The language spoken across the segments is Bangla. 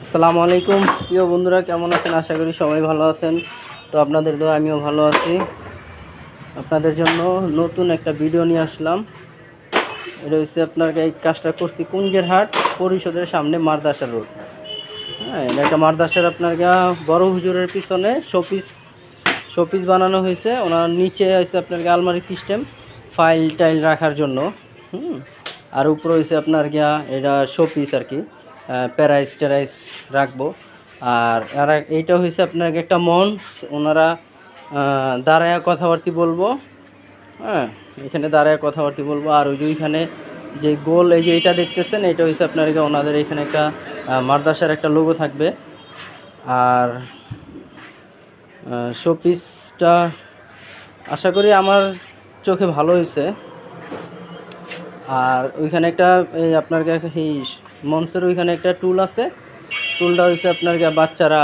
আসসালামু আলাইকুম প্রিয় বন্ধুরা, কেমন আছেন? আশা করি সবাই ভালো আছেন। তো আপনাদের দোয়া আমিও ভালো আছি। আপনাদের জন্য নতুন একটা ভিডিও নিয়ে আসলাম। এটা হচ্ছে আপনার এই কাজটা করছি কুঞ্জেরহাট পরিষদের সামনে মারদাসা রোড। হ্যাঁ, এটা একটা মারদাসার আপনার বড় হুজুরের পিছনে শোপিস বানানো হয়েছে। ওনার নিচে হয়েছে আপনার আলমারি সিস্টেম, ফাইল টাইল রাখার জন্য। আর উপরে হয়েছে আপনার এটা শোপিস আর কি, প্যারাইস ট্যারাইস রাখবো। আর এইটা হয়েছে আপনার একটা মঞ্চ, ওনারা দাঁড়ায় কথাবার্তি বলবো। হ্যাঁ, এখানে দাঁড়ায় কথাবার্তি বলবো। আর ওই যে ওইখানে যে গোল এই যে এটা দেখতেছেন, এটা হচ্ছে আপনার ওনাদের এখানে একটা মাদ্রাসার একটা লোগো থাকবে। আর শোপিসটা আশা করি আমার চোখে ভালো হয়েছে। আর ওইখানে একটা এই আপনার এই মঞ্চের ওইখানে একটা টুল আছে। টুলটা হয়েছে আপনার বাচ্চারা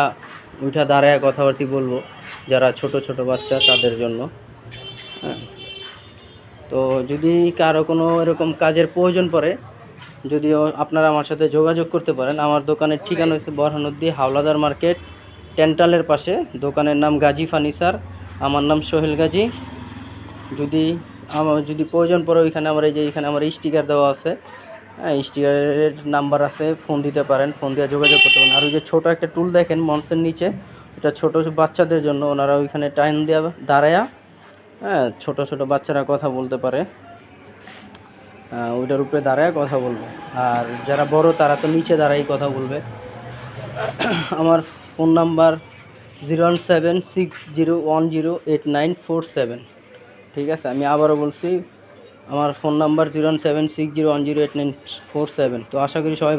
ওইটা দাঁড়ায় কথাবার্তি বলবো, যারা ছোট ছোট বাচ্চা তাদের জন্য। হ্যাঁ, তো যদি কারো কোনো এরকম কাজের প্রয়োজন পড়ে, যদিও আপনারা আমার সাথে যোগাযোগ করতে পারেন। আমার দোকানের ঠিকানা হচ্ছে বরহানুদ্দি হাওলাদার মার্কেট, টেন্টালের পাশে। দোকানের নাম গাজী ফার্নিচার, আমার নাম সোহেল গাজী। যদি প্রয়োজন পড়ে, ওইখানে আমার এই যে এখানে আমার স্টিকার দেওয়া আছে। হ্যাঁ, স্টিকারের নাম্বার আছে, ফোন দিতে পারেন, ফোন দিয়ে যোগাযোগ করতে পারেন। আর ওই যে ছোটো একটা টুল দেখেন মঞ্চের নিচে, এটা ছোটো বাচ্চাদের জন্য। ওনারা ওইখানে টাইম দেওয়া দাঁড়ায়া, হ্যাঁ, ছোটো ছোটো বাচ্চারা কথা বলতে পারে, ওইটার উপরে দাঁড়ায় কথা বলবে। আর যারা বড় তারা তো নিচে দাঁড়াই কথা বলবে। আমার ফোন নাম্বার 01760108947। ঠিক আছে, আমি আবারও বলছি, আমার ফোন নাম্বার 01760108947। তো আশা করি সবাই